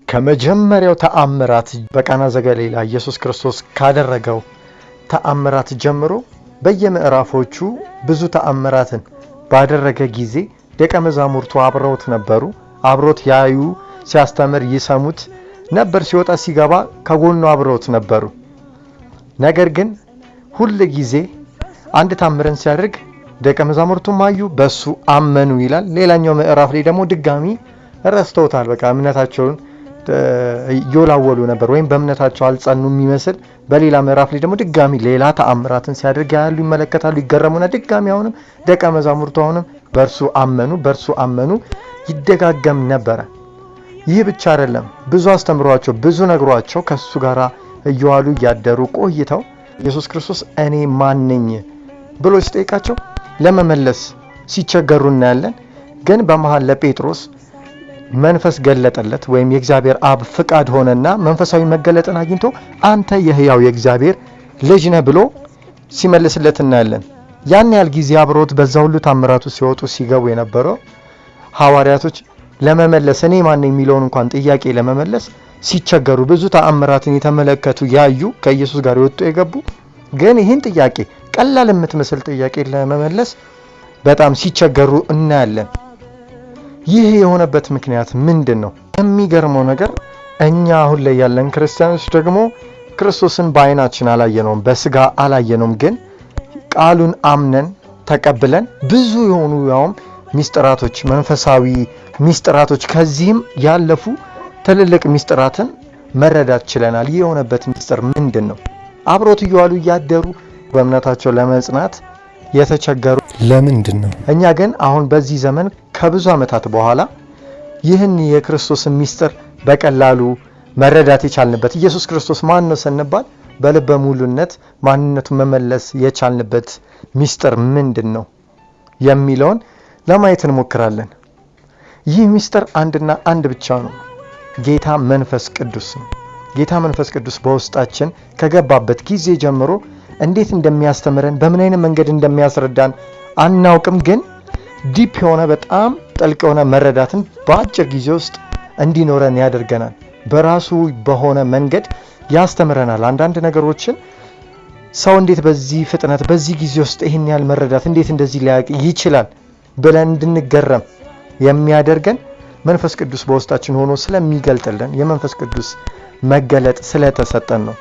ከመጀመሪያው ተአምራት በቃና ዘገሊላ ኢየሱስ ክርስቶስ ካደረገው ተአምራት ጀምሮ በየምዕራፎቹ ብዙ ተአምራትን ባደረገ ጊዜ ደቀ መዛሙርቱ አብረውት ነበሩ። አብሮት ያዩ፣ ሲያስተምር ይሰሙት ነበር። ሲወጣ ሲገባ ከጎኑ አብረውት ነበሩ። ነገር ግን ሁሉ ጊዜ አንድ ተአምርን ሲያደርግ ደቀ መዛሙርቱም አዩ፣ በሱ አመኑ ይላል። ሌላኛው ምዕራፍ ላይ ደግሞ ድጋሚ ረስተውታል። በቃ እምነታቸውን ይወላወሉ ነበር ወይም በእምነታቸው አልጸኑም ይመስል። በሌላ ምዕራፍ ላይ ደግሞ ድጋሚ ሌላ ተአምራትን ሲያደርግ ያያሉ፣ ይመለከታሉ፣ ይገረሙና ድጋሚ አሁንም ደቀ መዛሙርቱ አሁንም በእርሱ አመኑ ይደጋገም ነበረ። ይህ ብቻ አይደለም፣ ብዙ አስተምሯቸው፣ ብዙ ነግሯቸው ከሱ ጋር እየዋሉ እያደሩ ቆይተው ኢየሱስ ክርስቶስ እኔ ማን ነኝ ብሎ ሲጠይቃቸው ለመመለስ ሲቸገሩ እናያለን። ግን በመሃል ለጴጥሮስ መንፈስ ገለጠለት ወይም የእግዚአብሔር አብ ፍቃድ ሆነና መንፈሳዊ መገለጥን አግኝቶ አንተ የሕያው የእግዚአብሔር ልጅ ነህ ብሎ ሲመልስለት እናያለን። ያን ያህል ጊዜ አብሮት በዛ ሁሉ ታምራቱ ሲወጡ ሲገቡ የነበረው ሐዋርያቶች ለመመለስ እኔ ማን ነኝ የሚለውን እንኳን ጥያቄ ለመመለስ ሲቸገሩ፣ ብዙ ተአምራትን የተመለከቱ ያዩ፣ ከኢየሱስ ጋር የወጡ የገቡ፣ ግን ይህን ጥያቄ ቀላል የምትመስል ጥያቄ ለመመለስ በጣም ሲቸገሩ እናያለን። ይህ የሆነበት ምክንያት ምንድን ነው? የሚገርመው ነገር እኛ አሁን ላይ ያለን ክርስቲያኖች ደግሞ ክርስቶስን በዓይናችን አላየነውም፣ በስጋ አላየነውም፣ ግን ቃሉን አምነን ተቀብለን ብዙ የሆኑ ያውም ሚስጥራቶች፣ መንፈሳዊ ሚስጥራቶች፣ ከዚህም ያለፉ ትልልቅ ሚስጥራትን መረዳት ችለናል። ይህ የሆነበት ሚስጥር ምንድን ነው? አብሮት እየዋሉ እያደሩ በእምነታቸው ለመጽናት የተቸገሩ ለምንድን ነው? እኛ ግን አሁን በዚህ ዘመን ከብዙ ዓመታት በኋላ ይህን የክርስቶስን ሚስጥር በቀላሉ መረዳት የቻልንበት፣ ኢየሱስ ክርስቶስ ማን ነው ስንባል በልበ ሙሉነት ማንነቱን መመለስ የቻልንበት ሚስጥር ምንድን ነው የሚለውን ለማየት እንሞክራለን። ይህ ሚስጥር አንድና አንድ ብቻ ነው። ጌታ መንፈስ ቅዱስ ነው። ጌታ መንፈስ ቅዱስ በውስጣችን ከገባበት ጊዜ ጀምሮ እንዴት እንደሚያስተምረን፣ በምን አይነት መንገድ እንደሚያስረዳን አናውቅም፣ ግን ዲፕ የሆነ በጣም ጥልቅ የሆነ መረዳትን በአጭር ጊዜ ውስጥ እንዲኖረን ያደርገናል። በራሱ በሆነ መንገድ ያስተምረናል። አንዳንድ ነገሮችን ሰው እንዴት በዚህ ፍጥነት በዚህ ጊዜ ውስጥ ይህን ያህል መረዳት እንዴት እንደዚህ ሊያውቅ ይችላል ብለን እንድንገረም የሚያደርገን መንፈስ ቅዱስ በውስጣችን ሆኖ ስለሚገልጥልን የመንፈስ ቅዱስ መገለጥ ስለተሰጠን ነው።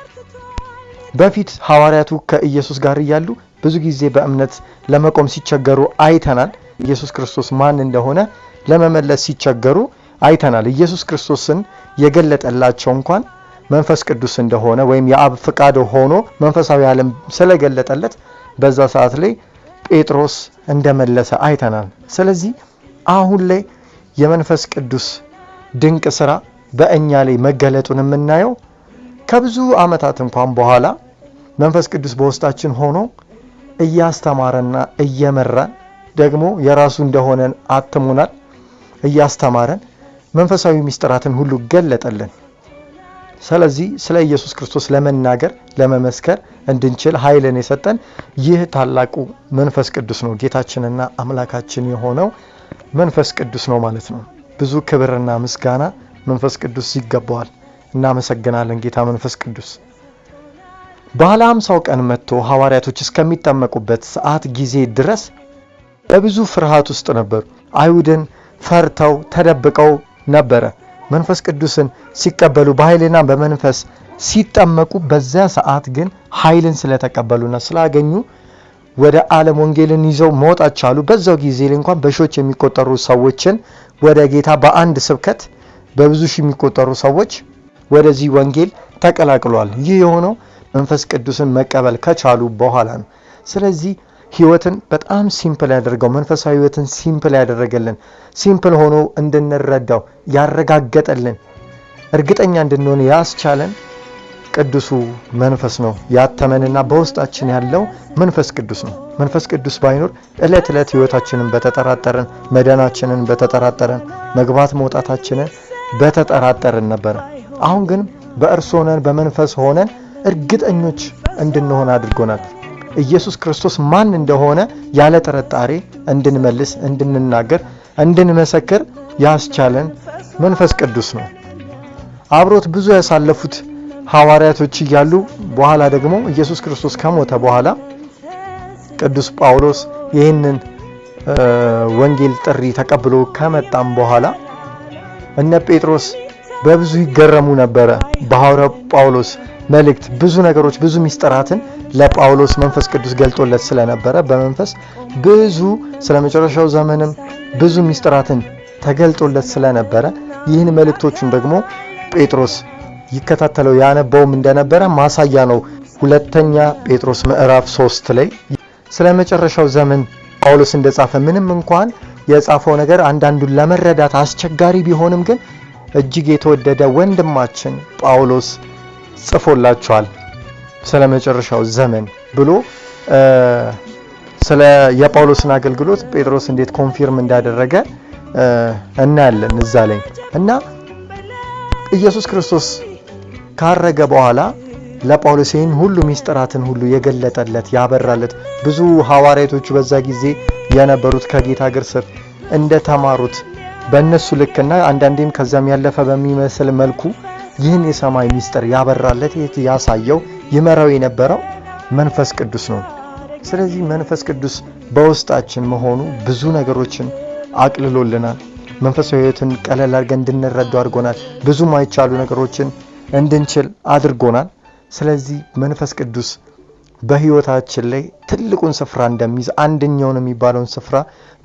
በፊት ሐዋርያቱ ከኢየሱስ ጋር እያሉ ብዙ ጊዜ በእምነት ለመቆም ሲቸገሩ አይተናል። ኢየሱስ ክርስቶስ ማን እንደሆነ ለመመለስ ሲቸገሩ አይተናል። ኢየሱስ ክርስቶስን የገለጠላቸው እንኳን መንፈስ ቅዱስ እንደሆነ ወይም የአብ ፍቃድ ሆኖ መንፈሳዊ ዓለም ስለገለጠለት በዛ ሰዓት ላይ ጴጥሮስ እንደመለሰ አይተናል። ስለዚህ አሁን ላይ የመንፈስ ቅዱስ ድንቅ ስራ በእኛ ላይ መገለጡን የምናየው ከብዙ ዓመታት እንኳን በኋላ መንፈስ ቅዱስ በውስጣችን ሆኖ እያስተማረና እየመራን ደግሞ የራሱ እንደሆነን አትሙናል። እያስተማረን መንፈሳዊ ሚስጥራትን ሁሉ ገለጠልን። ስለዚህ ስለ ኢየሱስ ክርስቶስ ለመናገር ለመመስከር እንድንችል ኃይልን የሰጠን ይህ ታላቁ መንፈስ ቅዱስ ነው። ጌታችንና አምላካችን የሆነው መንፈስ ቅዱስ ነው ማለት ነው። ብዙ ክብርና ምስጋና መንፈስ ቅዱስ ይገባዋል። እናመሰግናለን ጌታ መንፈስ ቅዱስ። በዓለ ሃምሳው ቀን መጥቶ ሐዋርያቶች እስከሚጠመቁበት ሰዓት ጊዜ ድረስ በብዙ ፍርሃት ውስጥ ነበሩ። አይሁድን ፈርተው ተደብቀው ነበረ። መንፈስ ቅዱስን ሲቀበሉ በኃይልና በመንፈስ ሲጠመቁ በዚያ ሰዓት ግን ኃይልን ስለተቀበሉና ስላገኙ ወደ ዓለም ወንጌልን ይዘው መውጣት ቻሉ። በዛው ጊዜ እንኳን በሺዎች የሚቆጠሩ ሰዎችን ወደ ጌታ በአንድ ስብከት በብዙ ሺህ የሚቆጠሩ ሰዎች ወደዚህ ወንጌል ተቀላቅሏል። ይህ የሆነው መንፈስ ቅዱስን መቀበል ከቻሉ በኋላ ነው። ስለዚህ ህይወትን በጣም ሲምፕል ያደርገው፣ መንፈሳዊ ህይወትን ሲምፕል ያደረገልን፣ ሲምፕል ሆኖ እንድንረዳው ያረጋገጠልን፣ እርግጠኛ እንድንሆን ያስቻለን ቅዱሱ መንፈስ ነው። ያተመንና በውስጣችን ያለው መንፈስ ቅዱስ ነው። መንፈስ ቅዱስ ባይኖር እለት እለት ህይወታችንን በተጠራጠረን፣ መዳናችንን በተጠራጠረን፣ መግባት መውጣታችንን በተጠራጠረን ነበር። አሁን ግን በእርሱ ሆነን በመንፈስ ሆነን እርግጠኞች እንድንሆን አድርጎናል። ኢየሱስ ክርስቶስ ማን እንደሆነ ያለ ጥርጣሬ እንድንመልስ፣ እንድንናገር፣ እንድንመሰክር ያስቻለን መንፈስ ቅዱስ ነው። አብሮት ብዙ ያሳለፉት ሐዋርያቶች እያሉ በኋላ ደግሞ ኢየሱስ ክርስቶስ ከሞተ በኋላ ቅዱስ ጳውሎስ ይህንን ወንጌል ጥሪ ተቀብሎ ከመጣም በኋላ እነ ጴጥሮስ በብዙ ይገረሙ ነበር። በሐዋርያው ጳውሎስ መልእክት ብዙ ነገሮች ብዙ ሚስጥራትን ለጳውሎስ መንፈስ ቅዱስ ገልጦለት ስለነበረ በመንፈስ ብዙ ስለመጨረሻው ዘመንም ብዙ ሚስጥራትን ተገልጦለት ስለነበረ ይህን መልእክቶቹን ደግሞ ጴጥሮስ ይከታተለው ያነበውም እንደነበረ ማሳያ ነው። ሁለተኛ ጴጥሮስ ምዕራፍ 3 ላይ ስለመጨረሻው ዘመን ጳውሎስ እንደጻፈ ምንም እንኳን የጻፈው ነገር አንዳንዱን ለመረዳት አስቸጋሪ ቢሆንም ግን እጅግ የተወደደ ወንድማችን ጳውሎስ ጽፎላቸዋል። ስለመጨረሻው ዘመን ብሎ ስለ የጳውሎስን አገልግሎት ጴጥሮስ እንዴት ኮንፊርም እንዳደረገ እናያለን እዛ ላይ እና ኢየሱስ ክርስቶስ ካረገ በኋላ ለጳውሎስ ይህን ሁሉ ሚስጥራትን ሁሉ የገለጠለት ያበራለት ብዙ ሐዋርያቶቹ በዛ ጊዜ የነበሩት ከጌታ እግር ስር እንደተማሩት በእነሱ ልክና አንዳንዴም ከዛም ያለፈ በሚመስል መልኩ ይህን የሰማይ ሚስጥር ያበራለት ያሳየው ይመራው የነበረው መንፈስ ቅዱስ ነው። ስለዚህ መንፈስ ቅዱስ በውስጣችን መሆኑ ብዙ ነገሮችን አቅልሎልናል። መንፈሳዊ ሕይወትን ቀለል አድርገን እንድንረዳው አድርጎናል። ብዙ ማይቻሉ ነገሮችን እንድንችል አድርጎናል። ስለዚህ መንፈስ ቅዱስ በህይወታችን ላይ ትልቁን ስፍራ እንደሚይዝ አንደኛው ነው የሚባለውን ስፍራ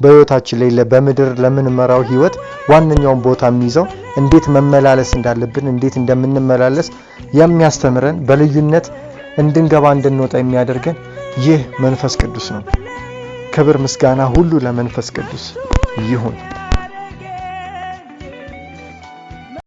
በህይወታችን ላይ በምድር ለምንመራው ህይወት ዋንኛውን ቦታ የሚይዘው እንዴት መመላለስ እንዳለብን እንዴት እንደምንመላለስ የሚያስተምረን በልዩነት እንድንገባ እንድንወጣ የሚያደርገን ይህ መንፈስ ቅዱስ ነው። ክብር ምስጋና ሁሉ ለመንፈስ ቅዱስ ይሁን።